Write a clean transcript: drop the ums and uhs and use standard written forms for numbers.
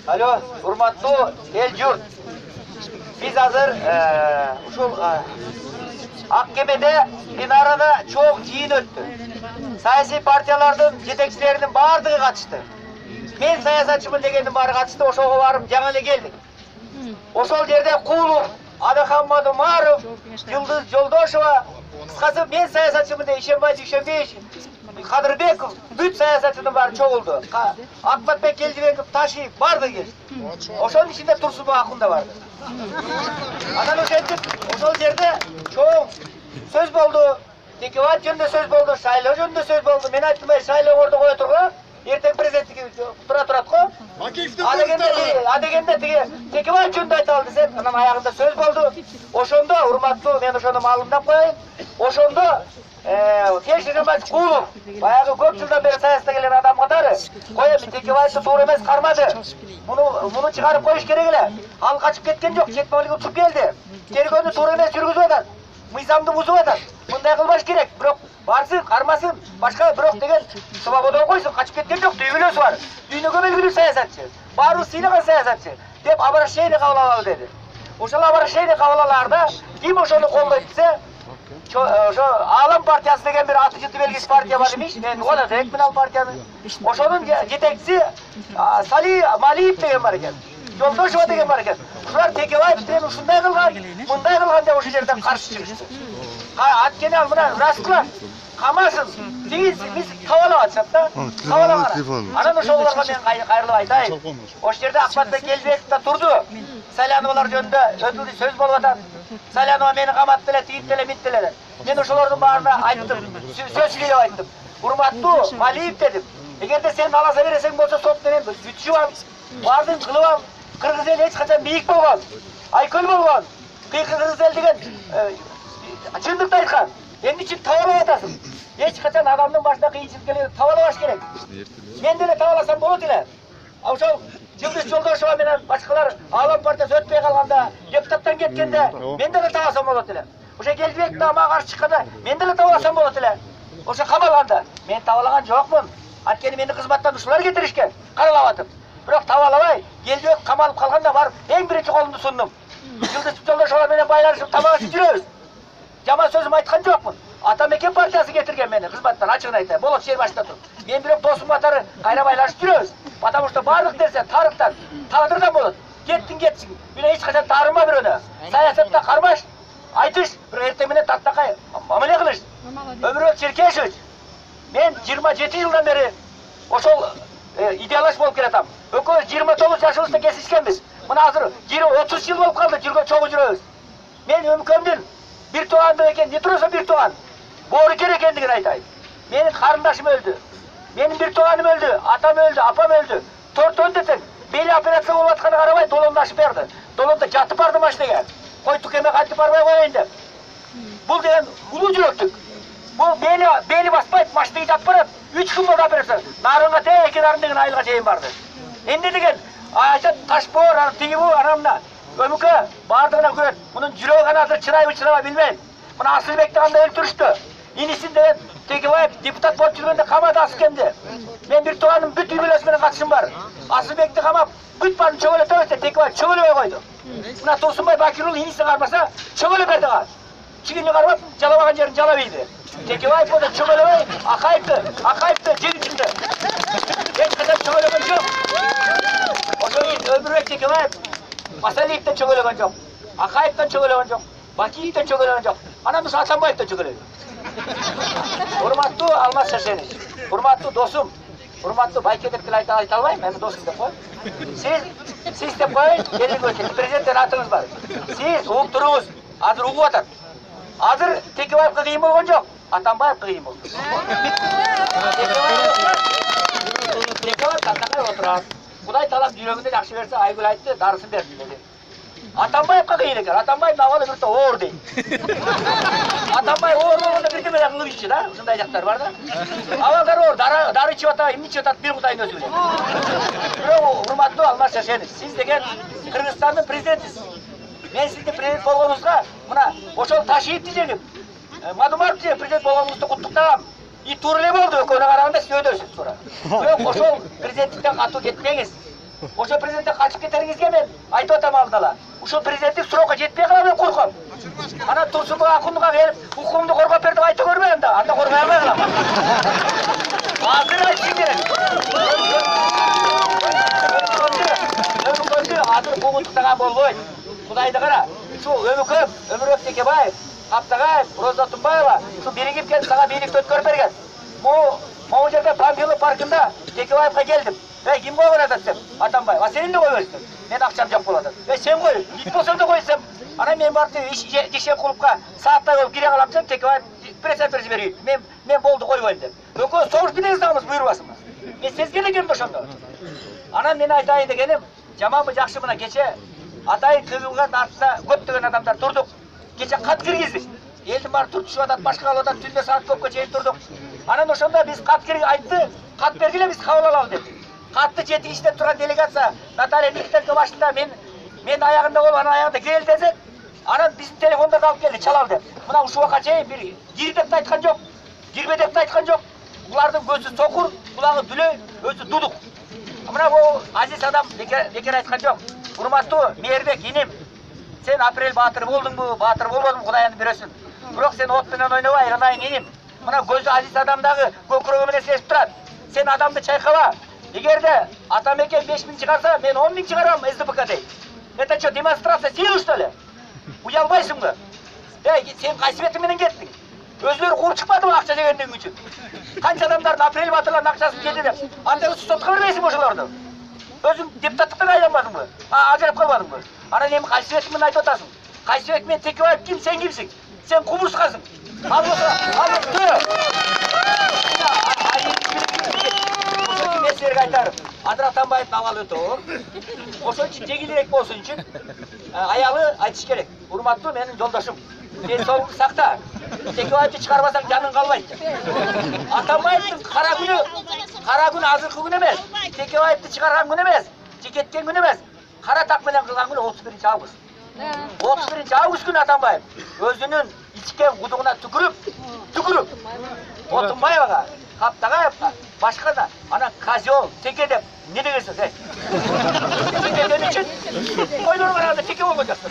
Алло, урматтуу эл журт. Biz hazır ушул Аккемеде пленарада чоң жыйын өттү. Саясий партиялардын жетекчилеринин бардыгы катышты. Мен саясатчымын дегендин баары катышты, ошого барып жаңы эле келдик. Ошол жерде Кулов, Адахан Мадумаров, Жылдыз Жолдошова, кыскасы мен саясатчымын деп Ишенбай Дүйшенбеевич, Кадырбеков, бүт саясатчынын баары чогулду. Акматбек Келдибеков, Ташиев бардыгы келди. Ошонун ичинде Турсунбек Акун да барды. Анан ошентип, ошол жерде чоң сөз болду. Текебат жөнүндө сөз болду, шайлоо жөнүндө сөз болду. Мен айттым, шайлоо ордо кое тургула. Эртең президенттикке тура турат го. Адегенде тиги Текебат жөнүндө айта ал десем, анан аягында сөз болду. Ошондо урматтуу, мен ошону маалымдап коеюн. Ошондо Кеширилбай Кулов, баягы көп жылдан бери саясатта келген адам катары, коем Текебатты туура эмес кармады. Муну чыгарып коюш керек эле. Ал качып кеткен жок, чет бөлүгү учуп келди. Тергөөнү туура эмес жүргүзүп атат. Мыйзамды бузуп атат. Мындай кылбаш керек. Бирок барсын, кармасын, башка бирок деген свободого койсун, качып кеткен жок, дүйбөлөсү бар. Дүйнөгө белгилүү саясатчы, баары сыйлаган саясатчы деп обращение кабыл алалы деди. Ошол обращение кабыл алаарда ким ошону колдойт десе, ошо Алам партиясы деген бир аты жыты белгисиз партия бар эмес, мен ойлойм мен ал партияны. Ошонун жетекчиси Сали Малиев деген бар экен. Жолдошова деген бар экен. Ушулар Текебаевден ушундай кылган, мындай кылган деп ошол жерден каршы чыгышты. Аткене ал мына раскылат, камасын, биз табалап атышат да. Табалап. Анан ошолорго мен кайрылып айтайын. Ошол жерде Акматбек Келбеков да турду. Сайлануулар жөнүндө өтүлдү сөз болуп атат. Сайлануу мени камап деле, тиип деле, мит деле. Мен ошолордун баарына айттым, сөз сүйлөп айттым. Урматтуу Малиев дедим. Эгерде сен аласа бересең болсо сот менен бүтүшүп ал, бардын кылып ал. Кыргыз эл эч качан бийик болгон, айкөл болгон. Кыргыз эл деген чындыкты айткан. Эмне үчүн табалап атасың? Эч качан адамдын башына кыйынчылык келгенде табалабаш керек. Мен деле табаласам болот эле. Ошол Жылдыз Жолдошова менен башкалар Алам партиясы өтпөй калганда, депутаттан кеткенде мен деле табаласам болот эле. Ошо Келбек да мага каршы чыкканда мен деле табаласам болот эле. Ошо камалганда мен табалаган жокмун. Анткени мени кызматтан ушулар кетиришкен, каралап атып. Бирок табалабай, Келбек камалып калганда барып эң биринчи колумду сундум. Жылдыз Жолдошова менен байланышып табалашып жүрөбүз. Жаман сөзүм айткан жокмун. Атамекен партиясы кетирген мени кызматтан, ачыгын айтайын. Болот жер башында туруп. Мен бирок досум катары кайра байланышып жүрөбүз. Потому что бардык нерсе тарыктан, тагдырдан болот. Кеттиң кетсиң. Мен эч качан таарынма бирөөнө. Саясатта кармаш, айтыш, бирок эртең менен таттакай мамиле кылыш. Өмүрбек Черкешевич, мен 27 жылдан бери ошол идеалаш болуп келатам. Экөөбүз 29 жашыбызда кесишкенбиз. Мына азыр 30 жыл болуп калды жүргөн чогуу жүрөбүз. Мен өмкөмдүн бир туугандык экен, не тураса бир тууган. Боорукер экендигин айтайын. Менин карындашым өлдү. Менин бир тууганым өлдү, атам өлдү, апам өлдү. Тортон десең, бели операция болуп атканына карабай долондашып берди. Долонда жатып барды машинеге. Койтук эме кантип барбай коеюн деп. Бул деген улуу жүрөктүк. Бул бели баспайт, машинеге жатып барат. 3 күн болду операция. Нарынга те 2 нарын деген айылга чейин барды. Эмне деген? Айтат ташбоор, аны тиги бу, анамна. Өмүкө бардыгына көрөт. Мунун жүрөгү гана азыр чырайбы чырабай билбейм. Мына Асылбекти кандай өлтүрүштү. Инисин деген Текебаев депутат болуп жүргөндө камады Асылбекти. Мен бир тууганым бүт үйлөсү менен катышым бар. Асылбекти камап бүт барын чөгөлөтөбүз деп Текебаев чөгөлөбөй койду. Мына Турсунбай Бакирул инисин кармаса чөгөлөп дагы. Чигини кармап жалабаган жерин жалап ийди. Текебаев болду чөгөлөбөй, Акаевти жер үчүндө. Эч качан чөгөлөгөн жок. Ошол Өмүрбек Текебаев Масалиевден чөгөлөгөн жок. Акаевден чөгөлөгөн жок. Бакиевден чөгөлөгөн жок. Анан ушу Атамбаевден чөгөлөгөн. Урматтуу Алмаз Шашенович, урматтуу досум, урматтуу Байке деп деле айта албайм, эми досум деп кой. Сиз деп коеюн, президенттен атыңыз бар. Сиз угуп туруңуз, азыр угуп атат. Азыр Текебаевга кыйын болгон жок, Атамбаев кыйын болду. Текебаев таттакай отурат. Кудай талап жүрөгүндө жакшы берсе, Айгүл айтты, дарысын берди деди. Атамбаевга кыйын экен. Атамбаев абалы бирте оор дейт. Атамбаев оор болгондо бирдеме кылып иччи да, ушундай жактар бар да. Абалдар оор, дары ичип атат, эмне ичип атат, бир Кудайдын өзү билет. Бирок урматтуу Алмаз Шашенович, сиз деген Кыргызстандын президентисиз. Мен сиздин президент болгонуңузга мына ошол Ташиевти жеңип, Мадумаровду жеңип президент болгонуңузду куттуктагам. И турле болды, өкөне қарағанда сөйдерсіз тура. Жоқ, ошол президенттіктен қату кетпеңіз. Ошол президенттен қачып кетеріңізге мен айтып отам алдала. Ошол президенттік сроққа жетпей қалам мен қорқам. Ана Турсунбай Акундуға келіп, укугумду коргоп берди айтып көрбөйм да, анда коргой албай калам. Азыр айтышың керек. Азыр бугундуктаган болбойт. Кудайды кара. Ушул Өмүрөк Текебаев, Каптагаев, Роза Тумбаева ушул биригип келип сага бийликти өткөрүп берген. Могу жерде Памфилов паркында Текебаевка келдим. Ким койгон атат десем, Атамбаев, сен да кой берсиң. Мен акчам жок болот. Сен кой, ит болсоң да койсам. Ана мен барып Жекшен клубка сааттай болуп кире калам десем, Текебаев пресс-конференция берейин. Мен болду койбойм деп. Экөө согуш менен буйрубасыңыз. Мен сезген экенмин ошондо. Анан мен айтайын дегеним, жаманбы жакшымына кече атайын кыгылган артында көптөгөн адамдар турдук. Кече кат киргиздик. Элдин баары туртушуп атат, башка кылып атат, түндө саат көпкө чейин турдук. Анан ошондо биз кат кирги айтты, кат бергиле биз кабыл алалы деп. Катты жети иштеп турган делегация Наталья Никитенко башында мен аягында болуп, анын аягында кирели десек, анан биздин телефондорду алып келди, чалалы деп. Мына ушул убакка чейин бир кир деп айткан жок, кирбе деп айткан жок. Булардын көзү сокур, кулагы дүлөй, өзү дудук. Мына бул азиз адам бекер айткан жок. Урматтуу Мээрбек иним, сен апрель баатыр болдуңбу, баатыр болбодуңбу, Кудай аны бересин. Бирок сен от менен ойнобай, ынайын иним. Мына көзү азиз адамдагы көкүрөгү менен сезип турат. Сен адамды чайкаба. Эгерде Атамекен 5000 чыгарса, мен 10.000 чыгарам СДПК дейт. Это что, демонстрация силы, что ли? Уялбайсыңбы? Сен кайсы бетиң менен кеттиң? Өзлөрү кууп чыкпадыбы акча жегендиң үчүн? Канча адамдардын апрель баатырлардын акчасын жеди деп. Анда өзү сотко бербейсиңби ошолорду? Өзүң депутаттыктан айланбадыңбы? Ажырап калбадыңбы? Анан эми кайсы бетиң менен айтып атасың? Кайсы бет менен Текебаев ким, сен кимсиң? Сен кумурскасың. Ал мен силерге айтарым, Адыр Атамбаевдин абалы өтө оор. Ошон үчүн жеңилирээк болсун үчүн аялы айтыш керек. Урматтуу менин жолдошум, сен соолугуңду сакта. Текебаевди чыгарбасаң жаның калбайт. Атамбаевдин кара күнү азыркы күн эмес. Текебаевди чыгарган күн эмес, кеткен күн эмес. Кара так менен кылган күнү 31-август. 31-август күнү Атамбаев өзүнүн ичкен кудугуна түкүрүп Отунбаевага, Каптагаевга, башка да ана козел, теке деп не дегенсиз, Теке деген үчүн ойлорго караганда теке болгон жоксуз.